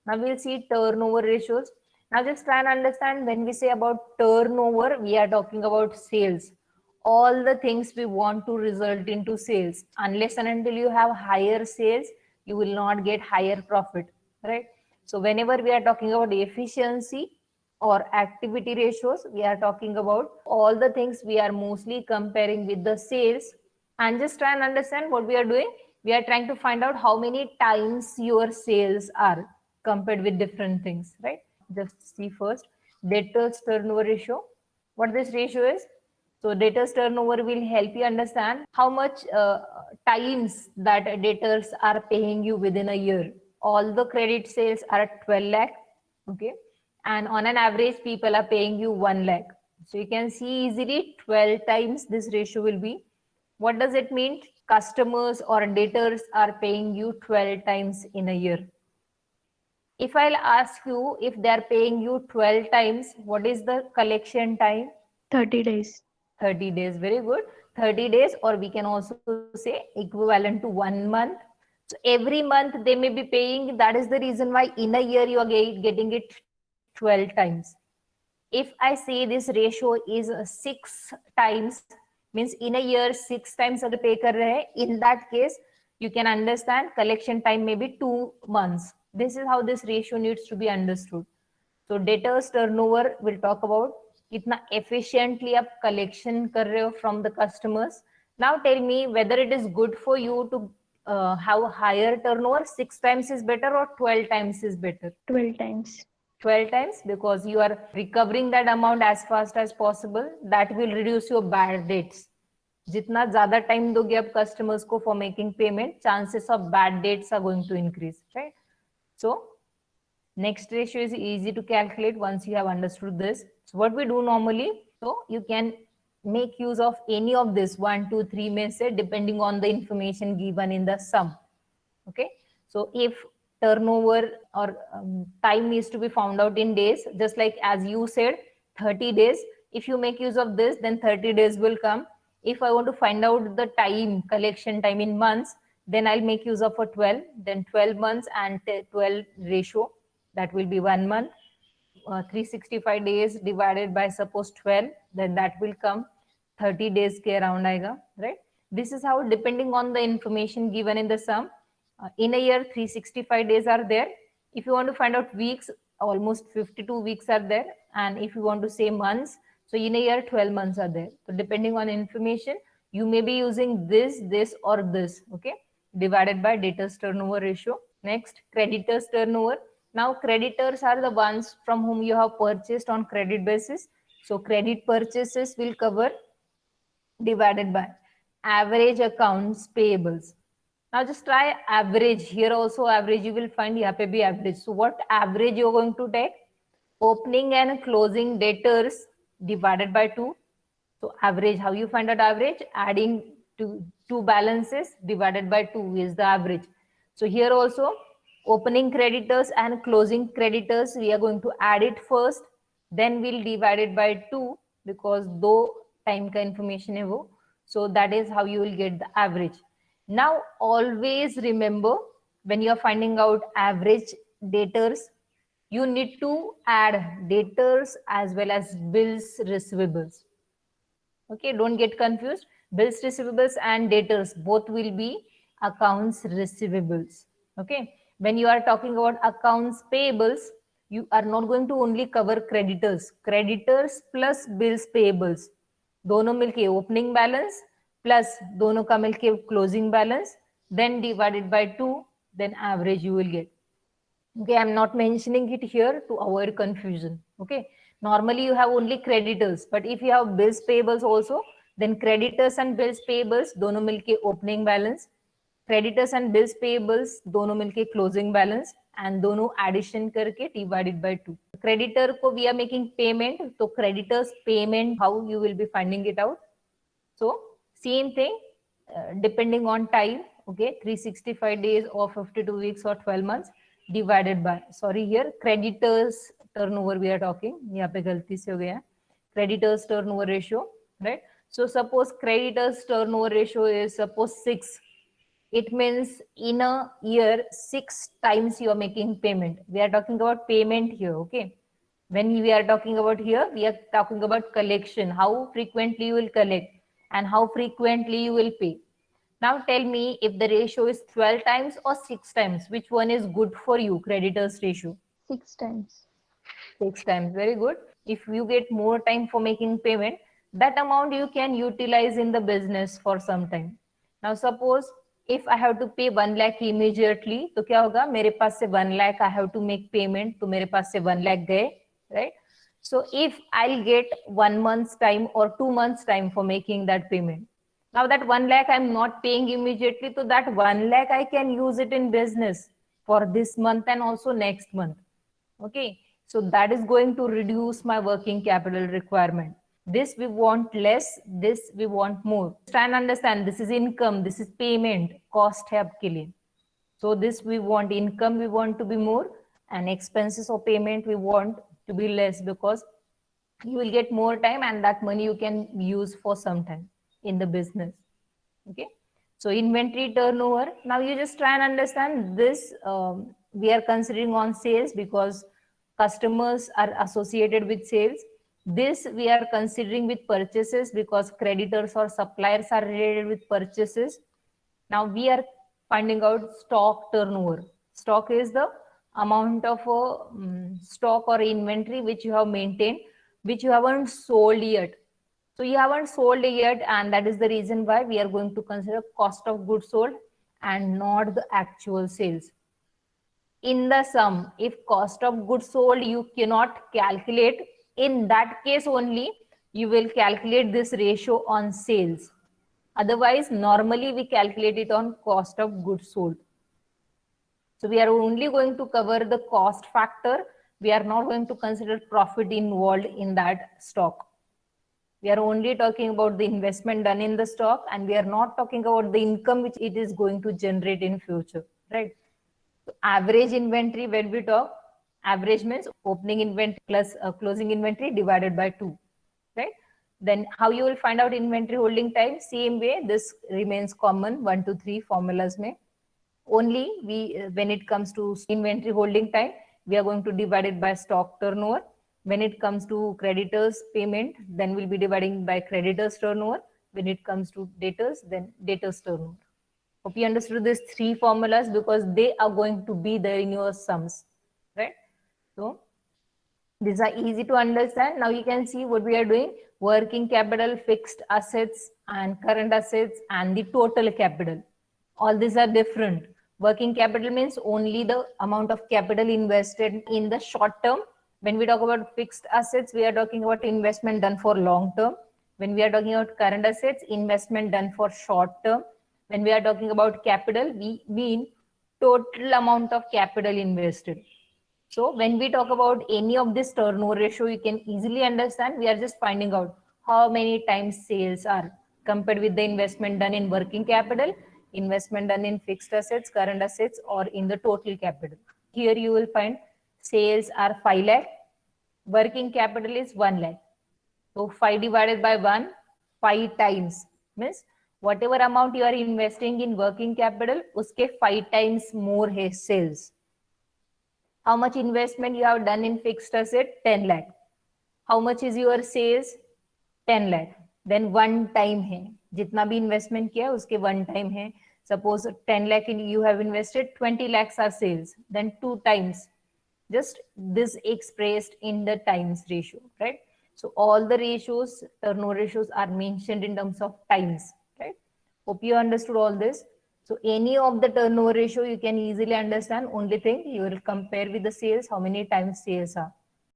Now we'll see turnover ratios. Now just try and understand, when we say about turnover, we are talking about sales. All the things we want to result into sales. Unless and until you have higher sales, you will not get higher profit, right? So whenever we are talking about efficiency or activity ratios, we are talking about all the things we are mostly comparing with the sales. And just try and understand what we are doing. We are trying to find out how many times your sales are compared with different things, right? Just see first, debtors turnover ratio. What this ratio is? So debtors turnover will help you understand how much times that debtors are paying you within a year. All the credit sales are at 12 lakh, okay? And on an average, people are paying you 1 lakh. So you can see easily 12 times this ratio will be. What does it mean? Customers or debtors are paying you 12 times in a year. If I'll ask you, if they are paying you 12 times, what is the collection time? 30 days. 30 days. Very good. 30 days, or we can also say equivalent to 1 month. So every month they may be paying. That is the reason why in a year you are getting it 12 times. If I say this ratio is 6 times, means in a year 6 times अगर pay कर रहे हैं, in that case you can understand collection time may be 2 months. This is how this ratio needs to be understood. So debtors turnover will talk about कितना efficiently आप collection कर रहे हो from the customers. Now tell me whether it is good for you to have higher turnover. 6 times is better or 12 times is better? 12 times. 12 times, because you are recovering that amount as fast as possible. That will reduce your bad debts. जितना ज्यादा time दोगे आप customers को for making payment, chances of bad debts are going to increase, right? So next ratio is easy to calculate once you have understood this. So what we do normally, so you can make use of any of this 1 2 3 may say, depending on the information given in the sum. Okay, so if turnover or time is to be found out in days, just like as you said 30 days, if you make use of this, then 30 days will come. If I want to find out the time, collection time in months, then I'll make use of a 12, then 12 months and 12 ratio, that will be 1 month. 365 days divided by suppose 12, then that will come 30 days ke around aega, right? This is how, depending on the information given in the sum, in a year 365 days are there. If you want to find out weeks, almost 52 weeks are there. And if you want to say months, so in a year 12 months are there. So depending on information, you may be using this or this, okay, divided by debtors turnover ratio. Next, creditors turnover. Now creditors are the ones from whom you have purchased on credit basis. So credit purchases will cover, divided by average accounts payables. Now just try average. Here also average you will find, यहाँ पे भी average. So what average you are going to take? Opening and closing debtors divided by 2. So average, how you find out average? Adding two balances divided by 2 is the average. So here also opening creditors and closing creditors, we are going to add it first, then we'll divide it by 2, because दो time का information है वो. So that is how you will get the average. Now always remember, when you are finding out average debtors, you need to add debtors as well as bills receivables. Okay, don't get confused. Bills receivables and debtors both will be accounts receivables. Okay, when you are talking about accounts payables, you are not going to only cover creditors. Creditors plus bills payables, दोनों मिलके opening balance plus दोनों का मिलके closing balance, then divided by 2, then average you will get. Okay, I'm not mentioning it here to avoid confusion. Okay, normally you have only creditors, but if you have bills payables also, then creditors and bills payables दोनों मिलके opening balance, creditors and bills payables दोनों मिलके closing balance, and दोनों addition करके divided by 2. Creditor को we are making payment, तो creditors payment, how you will be finding it out? So same thing, depending on time. Okay, 365 days or 52 weeks or 12 months divided by, sorry, here creditors turnover we are talking, यहाँ पे गलती से हो गया, creditors turnover ratio, right? So suppose creditors turnover ratio is suppose 6. it means in a year 6 times you are making payment. We are talking about payment here, okay? When we are talking about here, we are talking about collection, how frequently you will collect and how frequently you will pay. Now tell me, if the ratio is 12 times or 6 times, which one is good for you, creditors ratio? 6 times. 6 times, very good. If you get more time for making payment, that amount you can utilize in the business for some time. Now suppose if I have to pay 1 lakh immediately, तो क्या होगा, मेरे पास से 1 lakh I have to make payment, तो मेरे पास से 1 lakh गए, right? So if I'll get 1 month's time or 2 months time for making that payment, now that 1 lakh I'm not paying immediately, so that 1 lakh I can use it in business for this month and also next month. Okay, so that is going to reduce my working capital requirement. This we want less, this we want more. Try and understand, this is income, this is payment, cost hai aapke liye. So this we want income, we want to be more, and expenses or payment we want to be less, because you will get more time and that money you can use for some time in the business. Okay, so inventory turnover, now you just try and understand this. We are considering on sales because customers are associated with sales. This we are considering with purchases because creditors or suppliers are related with purchases. Now we are finding out stock turnover. Stock is the amount of stock or inventory which you have maintained, which you haven't sold yet. So you haven't sold it yet, and that is the reason why we are going to consider cost of goods sold and not the actual sales. In the sum, if cost of goods sold you cannot calculate, in that case only you will calculate this ratio on sales. Otherwise, normally we calculate it on cost of goods sold. So we are only going to cover the cost factor. We are not going to consider profit involved in that stock. We are only talking about the investment done in the stock, and we are not talking about the income which it is going to generate in future, right? So average inventory, when we talk, average means opening inventory plus closing inventory divided by 2, right? Then how you will find out inventory holding time? Same way, this remains common, 1 to 3 formulas mein. Only when it comes to inventory holding time, we are going to divide it by stock turnover. When it comes to creditors payment, then we'll be dividing by creditors turnover. When it comes to debtors, then debtors turnover. Hope you understood these 3 formulas, because they are going to be there in your sums, right? So these are easy to understand. Now you can see what we are doing: working capital, fixed assets and current assets, and the total capital. All these are different. Working capital means only the amount of capital invested in the short term. When we talk about fixed assets, we are talking about investment done for long term. When we are talking about current assets, investment done for short term. When we are talking about capital, we mean total amount of capital invested. So when we talk about any of this turnover ratio, you can easily understand we are just finding out how many times sales are compared with the investment done in working capital, investment done in fixed assets, current assets, or in the total capital. Here you will find sales are 5 lakh, working capital is 1 lakh. So 5 divided by 1, 5 times means whatever amount you are investing in working capital, uske 5 times more hai sales. How much investment you have done in fixed asset? 10 lakh. How much is your sales? 10 lakh. Then 1 time hai. Jitna bhi investment kiya uske 1 time hai. Suppose 10 lakh you have invested, 20 lakhs are sales. Then 2 times. Just this expressed in the times ratio, right? So all the ratios, turnover ratios are mentioned in terms of times, right? Hope you understood all this. So any of the turnover ratio you can easily understand. Only thing you will compare with the sales, how many times sales are.